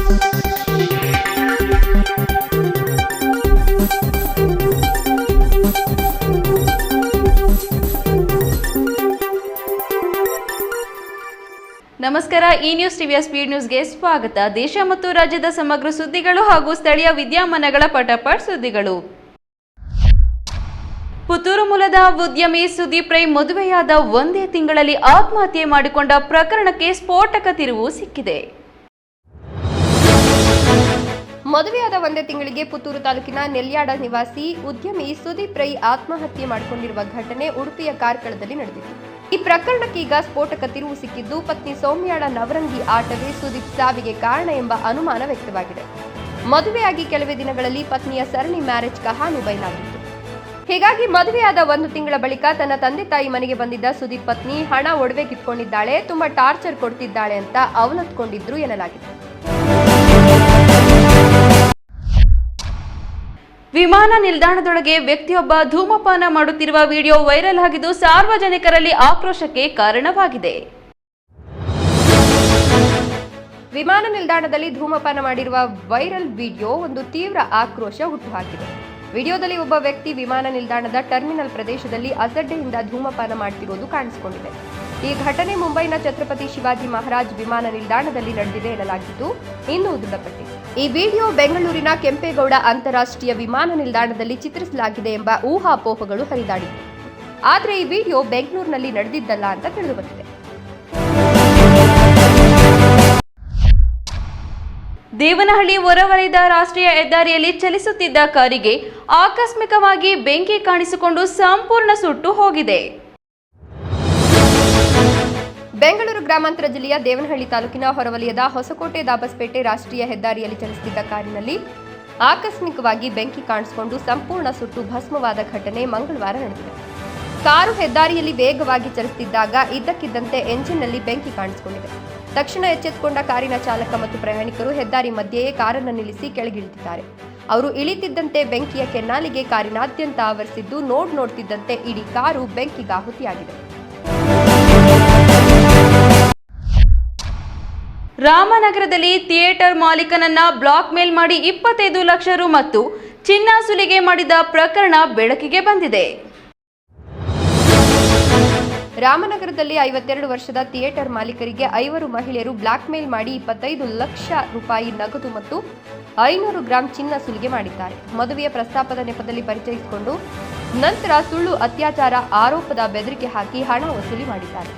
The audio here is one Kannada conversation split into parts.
ನಮಸ್ಕಾರ. ಈ ನ್ಯೂಸ್ ಟಿವಿಯ ಸ್ಪೀಡ್ ನ್ಯೂಸ್ಗೆ ಸ್ವಾಗತ. ದೇಶ ಮತ್ತು ರಾಜ್ಯದ ಸಮಗ್ರ ಸುದ್ದಿಗಳು ಹಾಗೂ ಸ್ಥಳೀಯ ವಿದ್ಯಮಾನಗಳ ಪಟಾಪಟ್ ಸುದ್ದಿಗಳು. ಪುತ್ತೂರು ಮೂಲದ ಉದ್ಯಮಿ ಸುದೀಪ್ ರೈ ಮದುವೆಯಾದ ಒಂದೇ ತಿಂಗಳಲ್ಲಿ ಆತ್ಮಹತ್ಯೆ ಮಾಡಿಕೊಂಡ ಪ್ರಕರಣಕ್ಕೆ ಸ್ಫೋಟಕ ತಿರುವು ಸಿಕ್ಕಿದೆ. ಮದುವೆಯಾದ ಒಂದೇ ತಿಂಗಳಿಗೆ ಪುತ್ತೂರು ತಾಲೂಕಿನ ನೆಲ್ಯಾಡ ನಿವಾಸಿ ಉದ್ಯಮಿ ಸುದೀಪ್ ರೈ ಆತ್ಮಹತ್ಯೆ ಮಾಡಿಕೊಂಡಿರುವ ಘಟನೆ ಉಡುಪಿಯ ಕಾರ್ಕಳದಲ್ಲಿ ನಡೆದಿದೆ. ಈ ಪ್ರಕರಣಕ್ಕೀಗ ಸ್ಫೋಟಕ ತಿರುವು ಸಿಕ್ಕಿದ್ದು, ಪತ್ನಿ ಸೌಮ್ಯಾಳ ನವರಂಗಿ ಆಟವೇ ಸುದೀಪ್ ಸಾವಿಗೆ ಕಾರಣ ಎಂಬ ಅನುಮಾನ ವ್ಯಕ್ತವಾಗಿದೆ. ಮದುವೆಯಾಗಿ ಕೆಲವೇ ದಿನಗಳಲ್ಲಿ ಪತ್ನಿಯ ಸರಣಿ ಮ್ಯಾರೇಜ್ ಕಹಾನಿ ಬಯಲಾಗಿತ್ತು. ಹೀಗಾಗಿ ಮದುವೆಯಾದ ಒಂದು ತಿಂಗಳ ಬಳಿಕ ತನ್ನ ತಂದೆ ತಾಯಿ ಮನೆಗೆ ಬಂದಿದ್ದ ಸುದೀಪ್ ಪತ್ನಿ ಹಣ ಒಡವೆ ಕಿತ್ಕೊಂಡಿದ್ದಾಳೆ, ತುಂಬಾ ಟಾರ್ಚರ್ ಕೊಡ್ತಿದ್ದಾಳೆ ಅಂತ ಅವಲತ್ಕೊಂಡಿದ್ರು ಎನ್ನಲಾಗಿದೆ. ವಿಮಾನ ನಿಲ್ದಾಣದೊಳಗೆ ವ್ಯಕ್ತಿಯೊಬ್ಬ ಧೂಮಪಾನ ಮಾಡುತ್ತಿರುವ ವಿಡಿಯೋ ವೈರಲ್ ಆಗಿದ್ದು ಸಾರ್ವಜನಿಕರಲ್ಲಿ ಆಕ್ರೋಶಕ್ಕೆ ಕಾರಣವಾಗಿದೆ. ವಿಮಾನ ನಿಲ್ದಾಣದಲ್ಲಿ ಧೂಮಪಾನ ಮಾಡಿರುವ ವೈರಲ್ ವಿಡಿಯೋ ಒಂದು ತೀವ್ರ ಆಕ್ರೋಶ ಹುಟ್ಟುಹಾಕಿದೆ. ವಿಡಿಯೋದಲ್ಲಿ ಒಬ್ಬ ವ್ಯಕ್ತಿ ವಿಮಾನ ನಿಲ್ದಾಣದ ಟರ್ಮಿನಲ್ ಪ್ರದೇಶದಲ್ಲಿ ಅಸಡ್ಡೆಯಿಂದ ಧೂಮಪಾನ ಮಾಡುತ್ತಿರುವುದು ಕಾಣಿಸಿಕೊಂಡಿದೆ. ಈ ಘಟನೆ ಮುಂಬೈನ ಛತ್ರಪತಿ ಶಿವಾಜಿ ಮಹಾರಾಜ್ ವಿಮಾನ ನಿಲ್ದಾಣದಲ್ಲಿ ನಡೆದಿದೆ ಎನ್ನಲಾಗಿದ್ದು, ಇನ್ನೂ ದೃಢಪಟ್ಟಿದೆ. ಈ ವಿಡಿಯೋ ಬೆಂಗಳೂರಿನ ಕೆಂಪೇಗೌಡ ಅಂತಾರಾಷ್ಟ್ರೀಯ ವಿಮಾನ ನಿಲ್ದಾಣದಲ್ಲಿ ಚಿತ್ರಿಸಲಾಗಿದೆ ಎಂಬ ಊಹಾಪೋಹಗಳು ಹರಿದಾಡಿತ್ತು. ಆದರೆ ಈ ವಿಡಿಯೋ ಬೆಂಗಳೂರಿನಲ್ಲಿ ನಡೆದಿದ್ದಲ್ಲ ಅಂತ ತಿಳಿದುಬಂದಿದೆ. ದೇವನಹಳ್ಳಿ ಹೊರವಲಯದ ರಾಷ್ಟ್ರೀಯ ಹೆದ್ದಾರಿಯಲ್ಲಿ ಚಲಿಸುತ್ತಿದ್ದ ಕಾರಿಗೆ ಆಕಸ್ಮಿಕವಾಗಿ ಬೆಂಕಿ ಕಾಣಿಸಿಕೊಂಡು ಸಂಪೂರ್ಣ ಸುಟ್ಟು ಹೋಗಿದೆ. ಬೆಂಗಳೂರು ಗ್ರಾಮಾಂತರ ಜಿಲ್ಲೆಯ ದೇವನಹಳ್ಳಿ ತಾಲೂಕಿನ ಹೊರವಲಯದ ಹೊಸಕೋಟೆ ದಾಬಸ್ಪೇಟೆ ರಾಷ್ಟ್ರೀಯ ಹೆದ್ದಾರಿಯಲ್ಲಿ ಚಲಿಸುತ್ತಿದ್ದ ಕಾರಿನಲ್ಲಿ ಆಕಸ್ಮಿಕವಾಗಿ ಬೆಂಕಿ ಕಾಣಿಸಿಕೊಂಡು ಸಂಪೂರ್ಣ ಸುಟ್ಟು ಭಸ್ಮವಾದ ಘಟನೆ ಮಂಗಳವಾರ ನಡೆದಿದೆ. ಕಾರು ಹೆದ್ದಾರಿಯಲ್ಲಿ ವೇಗವಾಗಿ ಚಲಿಸುತ್ತಿದ್ದಾಗ ಇದ್ದಕ್ಕಿದ್ದಂತೆ ಎಂಜಿನ್ನಲ್ಲಿ ಬೆಂಕಿ ಕಾಣಿಸಿಕೊಂಡಿದೆ. ತಕ್ಷಣ ಎಚ್ಚೆತ್ತುಕೊಂಡ ಕಾರಿನ ಚಾಲಕ ಮತ್ತು ಪ್ರಯಾಣಿಕರು ಹೆದ್ದಾರಿ ಮಧ್ಯೆಯೇ ಕಾರನ್ನು ನಿಲ್ಲಿಸಿ ಕೆಳಗಿಳಿದಿದ್ದಾರೆ. ಅವರು ಇಳಿತಿದ್ದಂತೆ ಬೆಂಕಿಯ ಕೆನ್ನಾಲಿಗೆ ಕಾರಿನಾದ್ಯಂತ ಆವರಿಸಿದ್ದು, ನೋಡ್ತಿದ್ದಂತೆ ಇಡೀ ಕಾರು ಬೆಂಕಿಗಾಹುತಿಯಾಗಿದೆ. ರಾಮನಗರದಲ್ಲಿ ಥಿಯೇಟರ್ ಮಾಲೀಕನನ್ನ ಬ್ಲಾಕ್ ಮೇಲ್ ಮಾಡಿ 25 ಲಕ್ಷ ರು ಮತ್ತು ಚಿನ್ನ ಸುಲಿಗೆ ಮಾಡಿದ ಪ್ರಕರಣ ಬೆಳಕಿಗೆ ಬಂದಿದೆ. ರಾಮನಗರದಲ್ಲಿ 52 ವರ್ಷದ ಥಿಯೇಟರ್ ಮಾಲೀಕರಿಗೆ 5 ಮಹಿಳೆಯರು ಬ್ಲಾಕ್ ಮೇಲ್ ಮಾಡಿ 25 ಲಕ್ಷ ರೂಪಾಯಿ ನಗದು ಮತ್ತು 500 ಗ್ರಾಂ ಚಿನ್ನ ಸುಲಿಗೆ ಮಾಡಿದ್ದಾರೆ. ಮದುವೆಯ ಪ್ರಸ್ತಾಪದ ನೆಪದಲ್ಲಿ ಪರಿಚಯಿಸಿಕೊಂಡು ನಂತರ ಸುಳ್ಳು ಅತ್ಯಾಚಾರ ಆರೋಪದ ಬೆದರಿಕೆ ಹಾಕಿ ಹಣ ವಸೂಲಿ ಮಾಡಿದ್ದಾರೆ.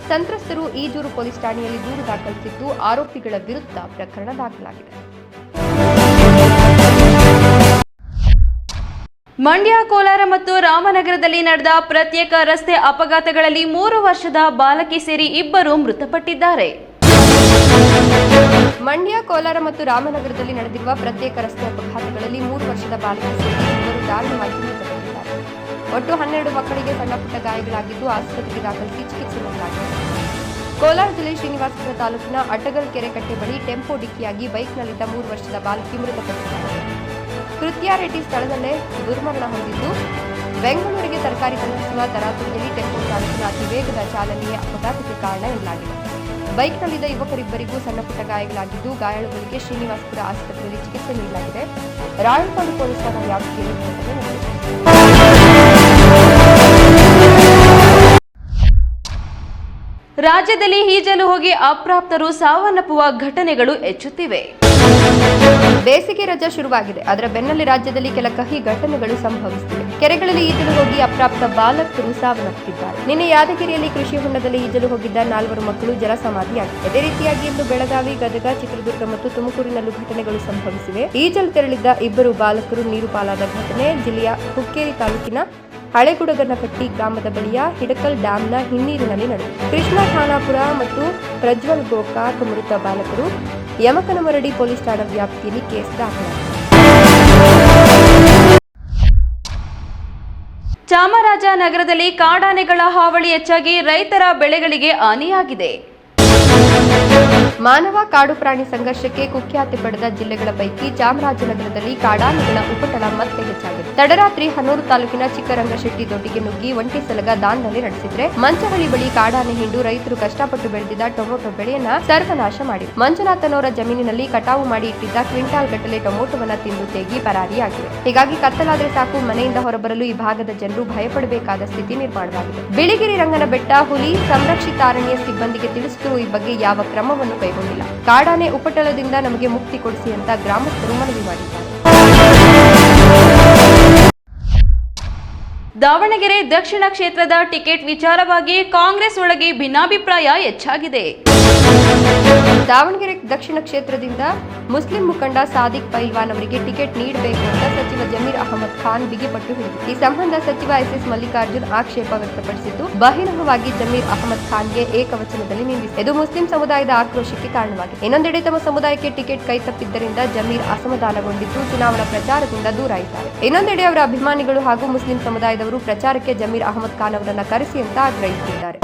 ಸಂತ್ರಸ್ತರು ಈಜೂರು ಪೊಲೀಸ್ ಠಾಣೆಯಲ್ಲಿ ದೂರು ದಾಖಲಿಸಿದ್ದು, ಆರೋಪಿಗಳ ವಿರುದ್ಧ ಪ್ರಕರಣ ದಾಖಲಾಗಿದೆ. ಮಂಡ್ಯ, ಕೋಲಾರ ಮತ್ತು ರಾಮನಗರದಲ್ಲಿ ನಡೆದ ಪ್ರತ್ಯೇಕ ರಸ್ತೆ ಅಪಘಾತಗಳಲ್ಲಿ 3 ವರ್ಷದ ಬಾಲಕಿ ಸೇರಿ 2 ಮೃತಪಟ್ಟಿದ್ದಾರೆ. ಮಂಡ್ಯ, ಕೋಲಾರ ಮತ್ತು ರಾಮನಗರದಲ್ಲಿ ನಡೆದಿರುವ ಪ್ರತ್ಯೇಕ ರಸ್ತೆ ಅಪಘಾತಗಳಲ್ಲಿ 3 ವರ್ಷದ ಬಾಲಕಿ ಸೇರಿ 2 ದಾರುಣವಾಗಿ ಮೃತಪಟ್ಟಿದ್ದಾರೆ. ಒಟ್ಟು 12 ಮಕ್ಕಳಿಗೆ ಸಣ್ಣ ಪುಟ್ಟ ಗಾಯಗಳಾಗಿದ್ದು ಆಸ್ಪತ್ರೆಗೆ ದಾಖಲಿಸಿ ಚಿಕಿತ್ಸೆ ನೀಡಲಾಗಿದೆ. ಕೋಲಾರ ಜಿಲ್ಲೆ ಶ್ರೀನಿವಾಸಪುರ ತಾಲೂಕಿನ ಅಟ್ಟಗಲ್ ಕೆರೆ ಕಟ್ಟೆ ಬಳಿ ಟೆಂಪೋ ಡಿಕ್ಕಿಯಾಗಿ ಬೈಕ್ನಲ್ಲಿದ್ದ 3 ವರ್ಷದ ಬಾಲಕಿ ಮೃತಪಟ್ಟಿದ್ದಾರೆ. ಕೃತ್ಯ ರೆಡ್ಡಿ ಸ್ಥಳದಲ್ಲೇ ದುರ್ಮರಣ ಹೊಂದಿದ್ದು, ಬೆಂಗಳೂರಿಗೆ ತರಕಾರಿ ತಲುಪಿಸುವ ತರಾತುರಿಯಲ್ಲಿ ಟೆಂಪೋ ಚಾಲಕನ ಅತಿ ವೇಗದ ಚಾಲನೆಯೇ ಅಪಘಾತಕ್ಕೆ ಕಾರಣ ಎನ್ನಲಾಗಿದೆ. ಬೈಕ್ನಲ್ಲಿದ್ದ ಯುವಕರಿಬ್ಬರಿಗೂ ಸಣ್ಣ ಪುಟ್ಟ ಗಾಯಗಳಾಗಿದ್ದು, ಗಾಯಾಳುಗಳಿಗೆ ಶ್ರೀನಿವಾಸಪುರ ಆಸ್ಪತ್ರೆಯಲ್ಲಿ ಚಿಕಿತ್ಸೆ ನೀಡಲಾಗಿದೆ. ರಾಯಲಕೋಟೆ ಪೊಲೀಸ್ ಠಾಣಾ ವ್ಯಾಪ್ತಿಯಲ್ಲಿ ಘಟನೆ ನಡೆದಿದೆ. ರಾಜ್ಯದಲ್ಲಿ ಈಜಲು ಹೋಗಿ ಅಪ್ರಾಪ್ತರು ಸಾವನ್ನಪ್ಪುವ ಘಟನೆಗಳು ಹೆಚ್ಚುತ್ತಿವೆ. ಬೇಸಿಗೆ ರಜೆ ಶುರುವಾಗಿದೆ. ಅದರ ಬೆನ್ನಲ್ಲೇ ರಾಜ್ಯದಲ್ಲಿ ಕೆಲ ಕಹಿ ಘಟನೆಗಳು ಸಂಭವಿಸುತ್ತಿವೆ. ಕೆರೆಗಳಲ್ಲಿ ಈಜಲು ಹೋಗಿ ಅಪ್ರಾಪ್ತ ಬಾಲಕರು ಸಾವನ್ನಪ್ಪುತ್ತಿದ್ದಾರೆ. ನಿನ್ನೆ ಯಾದಗಿರಿಯಲ್ಲಿ ಕೃಷಿ ಹೊಂಡದಲ್ಲಿ ಈಜಲು ಹೋಗಿದ್ದ 4 ಮಕ್ಕಳು ಜಲಸಮಾಧಿಯಾಗಿವೆ. ಅದೇ ರೀತಿಯಾಗಿ ಇಂದು ಬೆಳಗಾವಿ, ಗದಗ, ಚಿತ್ರದುರ್ಗ ಮತ್ತು ತುಮಕೂರಿನಲ್ಲೂ ಘಟನೆಗಳು ಸಂಭವಿಸಿವೆ. ಈಜಲು ತೆರಳಿದ್ದ 2 ಬಾಲಕರು ನೀರು ಪಾಲಾದ ಘಟನೆ ಜಿಲ್ಲೆಯ ಹುಕ್ಕೇರಿ ತಾಲೂಕಿನ ಹಳೆಗುಡಗನಕಟ್ಟಿ ಗ್ರಾಮದ ಬಳಿಯ ಹಿಡಕಲ್ ಡ್ಯಾಂನ ಹಿನ್ನೀರಿನಲ್ಲಿ ನಡೆದಿದೆ. ಕೃಷ್ಣ ಖಾನಾಪುರ ಮತ್ತು ಪ್ರಜ್ವಲ್ ಗೋಕಾಕ್ ಮೃತ ಬಾಲಕರು. ಯಮಕನಮರಡಿ ಪೊಲೀಸ್ ಠಾಣಾ ವ್ಯಾಪ್ತಿಯಲ್ಲಿ ಕೇಸ್ ದಾಖಲಾಗಿದೆ. ಚಾಮರಾಜನಗರದಲ್ಲಿ ಕಾಡಾನೆಗಳ ಹಾವಳಿ ಹೆಚ್ಚಾಗಿ ರೈತರ ಬೆಳೆಗಳಿಗೆ ಹಾನಿಯಾಗಿದೆ. ಮಾನವ ಕಾಡು ಪ್ರಾಣಿ ಸಂಘರ್ಷಕ್ಕೆ ಕುಖ್ಯಾತಿ ಪಡೆದ ಜಿಲ್ಲೆಗಳ ಪೈಕಿ ಚಾಮರಾಜನಗರದಲ್ಲಿ ಕಾಡಾನೆಗಳ ಉಪಟಳ ಮತ್ತೆ ಹೆಚ್ಚಾಗಿದೆ. ತಡರಾತ್ರಿ ಹನೂರು ತಾಲೂಕಿನ ಚಿಕ್ಕರಂಗಶೆಟ್ಟಿ ದೊಡ್ಡಿಗೆ ನುಗ್ಗಿ ಒಂಟಿ ಸಲಗ ದಾಂಧಲೆ ನಡೆಸಿದ್ರೆ ಮಂಚಹಳ್ಳಿ ಬಳಿ ಕಾಡಾನೆ ಹಿಂಡು ರೈತರು ಕಷ್ಟಪಟ್ಟು ಬೆಳೆದಿದ್ದ ಟೊಮೊಟೊ ಬೆಳೆಯನ್ನ ಸರ್ವನಾಶ ಮಾಡಿದೆ. ಮಂಜುನಾಥನವರ ಜಮೀನಿನಲ್ಲಿ ಕಟಾವು ಮಾಡಿ ಇಟ್ಟಿದ್ದ ಕ್ವಿಂಟಾಲ್ ಗಟ್ಟಲೆ ಟೊಮೊಟೊವನ್ನ ತಿಂದು ತೇಗಿ ಪರಾರಿಯಾಗಿವೆ. ಹೀಗಾಗಿ ಕತ್ತಲಾದ್ರೆ ಸಾಕು ಮನೆಯಿಂದ ಹೊರಬರಲು ಈ ಭಾಗದ ಜನರು ಭಯಪಡಬೇಕಾದ ಸ್ಥಿತಿ ನಿರ್ಮಾಣವಾಗಿದೆ. ಬಿಳಿಗಿರಿ ರಂಗನ ಬೆಟ್ಟ ಹುಲಿ ಸಂರಕ್ಷಿತಾರಣ್ಯ ಸಿಬ್ಬಂದಿಗೆ ತಿಳಿಸಿದರೂ ಈ ಬಗ್ಗೆ ಯಾವ ಕ್ರಮವನ್ನು ಕೈಗೊಂಡಿಲ್ಲ. ಕಾಡಾನೆ ಉಪಟಳದಿಂದ ನಮಗೆ ಮುಕ್ತಿ ಕೊಡಿಸಿ ಅಂತ ಗ್ರಾಮಸ್ಥರು ಮನವಿ ಮಾಡಿದ್ದಾರೆ. ದಾವಣಗೆರೆ ದಕ್ಷಿಣ ಕ್ಷೇತ್ರದ ಟಿಕೆಟ್ ವಿಚಾರವಾಗಿ ಕಾಂಗ್ರೆಸ್ ಒಳಗೆ ಭಿನ್ನಾಭಿಪ್ರಾಯ ಹೆಚ್ಚಾಗಿದೆ. ದಾವಣಗೆರೆ ದಕ್ಷಿಣ ಕ್ಷೇತ್ರದಿಂದ ಮುಸ್ಲಿಂ ಮುಖಂಡ ಸಾದಿಕ್ ಪೈಲ್ವಾನ್ ಅವರಿಗೆ ಟಿಕೆಟ್ ನೀಡಬೇಕು ಅಂತ ಸಚಿವ ಜಮೀರ್ ಅಹಮದ್ ಖಾನ್ ಬಿಗಿಪಟ್ಟು ಹಿಡಿದರು. ಈ ಸಂಬಂಧ ಸಚಿವ ಎಸ್ ಮಲ್ಲಿಕಾರ್ಜುನ್ ಆಕ್ಷೇಪ ವ್ಯಕ್ತಪಡಿಸಿದ್ದು ಬಹಿರಂಗವಾಗಿ ಜಮೀರ್ ಅಹಮದ್ ಖಾನ್ಗೆ ಏಕವಚನದಲ್ಲಿ ನಿಂದಿಸಿದೆ. ಇದು ಮುಸ್ಲಿಂ ಸಮುದಾಯದ ಆಕ್ರೋಶಕ್ಕೆ ಕಾರಣವಾಗಿದೆ. ಇನ್ನೊಂದೆಡೆ ತಮ್ಮ ಸಮುದಾಯಕ್ಕೆ ಟಿಕೆಟ್ ಕೈತಪ್ಪಿದ್ದರಿಂದ ಜಮೀರ್ ಅಸಮಾಧಾನಗೊಂಡಿದ್ದು ಚುನಾವಣಾ ಪ್ರಚಾರದಿಂದ ದೂರ ಇದ್ದಾರೆ. ಇನ್ನೊಂದೆಡೆ ಅವರ ಅಭಿಮಾನಿಗಳು ಹಾಗೂ ಮುಸ್ಲಿಂ ಸಮುದಾಯದವರು ಪ್ರಚಾರಕ್ಕೆ ಜಮೀರ್ ಅಹಮದ್ ಖಾನ್ ಅವರನ್ನ ಕರೆಸಿ ಅಂತ ಆಗ್ರಹಿಸಿದ್ದಾರೆ.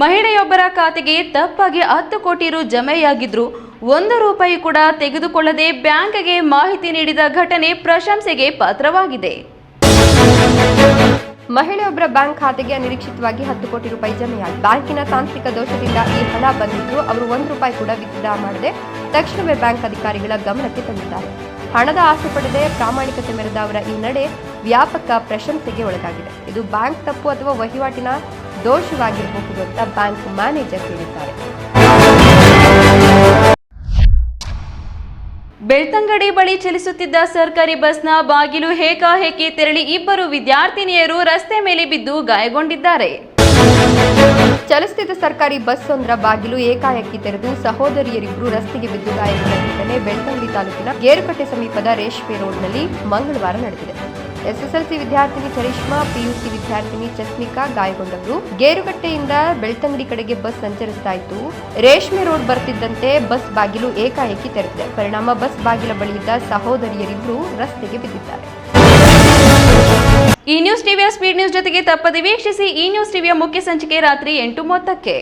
ಮಹಿಳೆಯೊಬ್ಬರ ಖಾತೆಗೆ ತಪ್ಪಾಗಿ 10 ಕೋಟಿ ರು ಜಮೆಯಾಗಿದ್ರು 1 ರೂಪಾಯಿ ಕೂಡ ತೆಗೆದುಕೊಳ್ಳದೆ ಬ್ಯಾಂಕ್ಗೆ ಮಾಹಿತಿ ನೀಡಿದ ಘಟನೆ ಪ್ರಶಂಸೆಗೆ ಪಾತ್ರವಾಗಿದೆ. ಮಹಿಳೆಯೊಬ್ಬರ ಬ್ಯಾಂಕ್ ಖಾತೆಗೆ ಅನಿರೀಕ್ಷಿತವಾಗಿ 10 ಕೋಟಿ ರೂಪಾಯಿ ಜಮೆಯಾಗಿದೆ. ಬ್ಯಾಂಕಿನ ತಾಂತ್ರಿಕ ದೋಷದಿಂದ ಈ ಹಣ ಬಂದಿದ್ದು ಅವರು 1 ರೂಪಾಯಿ ಕೂಡ ವಿತ್ಡ್ರಾ ಮಾಡದೆ ತಕ್ಷಣವೇ ಬ್ಯಾಂಕ್ ಅಧಿಕಾರಿಗಳ ಗಮನಕ್ಕೆ ತಂದಿದ್ದಾರೆ. ಹಣದ ಆಸೆ ಪಡೆದೇ ಪ್ರಾಮಾಣಿಕತೆ ಮೆರೆದ ಅವರ ಈ ನಡೆ ವ್ಯಾಪಕ ಪ್ರಶಂಸೆಗೆ ಒಳಗಾಗಿದೆ. ಇದು ಬ್ಯಾಂಕ್ ತಪ್ಪು ಅಥವಾ ವಹಿವಾಟಿನ ದೋಷವಾಗಿರಬಹುದು ಅಂತ ಬ್ಯಾಂಕ್ ಮ್ಯಾನೇಜರ್ ಹೇಳಿದ್ದಾರೆ. ಬೆಳ್ತಂಗಡಿ ಬಳಿ ಚಲಿಸುತ್ತಿದ್ದ ಸರ್ಕಾರಿ ಬಸ್ನ ಬಾಗಿಲು ಏಕಾಏಕಿ ತೆರಳಿ 2 ವಿದ್ಯಾರ್ಥಿನಿಯರು ರಸ್ತೆ ಮೇಲೆ ಬಿದ್ದು ಗಾಯಗೊಂಡಿದ್ದಾರೆ. ಚಲಿಸುತ್ತಿದ್ದ ಸರ್ಕಾರಿ ಬಸ್ ಒಂದರ ಬಾಗಿಲು ಏಕಾಏಕಿ ತೆರೆದು ಸಹೋದರಿಯರಿಬ್ಬರು ರಸ್ತೆಗೆ ಬಿದ್ದು ಗಾಯಗೊಂಡ ಘಟನೆ ಬೆಳ್ತಂಗಡಿ ತಾಲೂಕಿನ ಗೇರುಕಟ್ಟೆ ಸಮೀಪದ ರೇಷ್ಮೆ ರೋಡ್ನಲ್ಲಿ ಮಂಗಳವಾರ ನಡೆದಿದೆ. ಎಸ್ಎಸ್ಎಲ್ಸಿ ವಿದ್ಯಾರ್ಥಿನಿ ಚರಿಷ್ಮಾ, ಪಿಯುಸಿ ವಿದ್ಯಾರ್ಥಿನಿ ಚಸ್ಮಿಕಾ ಗಾಯಗೊಂಡವರು. ಗೇರುಕಟ್ಟೆಯಿಂದ ಬೆಳ್ತಂಗಡಿ ಕಡೆಗೆ ಬಸ್ ಸಂಚರಿಸ್ತಾ ಇತ್ತು. ರೇಷ್ಮೆ ರೋಡ್ ಬರ್ತಿದ್ದಂತೆ ಬಸ್ ಬಾಗಿಲು ಏಕಾಏಕಿ ತೆರೆದಿದೆ. ಪರಿಣಾಮ ಬಸ್ ಬಾಗಿಲ ಬಳಿಯಿದ್ದ ಸಹೋದರಿಯರಿಬ್ಬರು ರಸ್ತೆಗೆ ಬಿದ್ದಿದ್ದಾರೆ. ಈ ನ್ಯೂಸ್ ಟಿವಿಯ ಸ್ಪೀಡ್ ನ್ಯೂಸ್ ಜೊತೆಗೆ ತಪ್ಪದೆ ವೀಕ್ಷಿಸಿ. ಈ ನ್ಯೂಸ್ ಟಿವಿಯ ಮುಖ್ಯ ಸಂಚಿಕೆ ರಾತ್ರಿ 8:30ಕ್ಕೆ.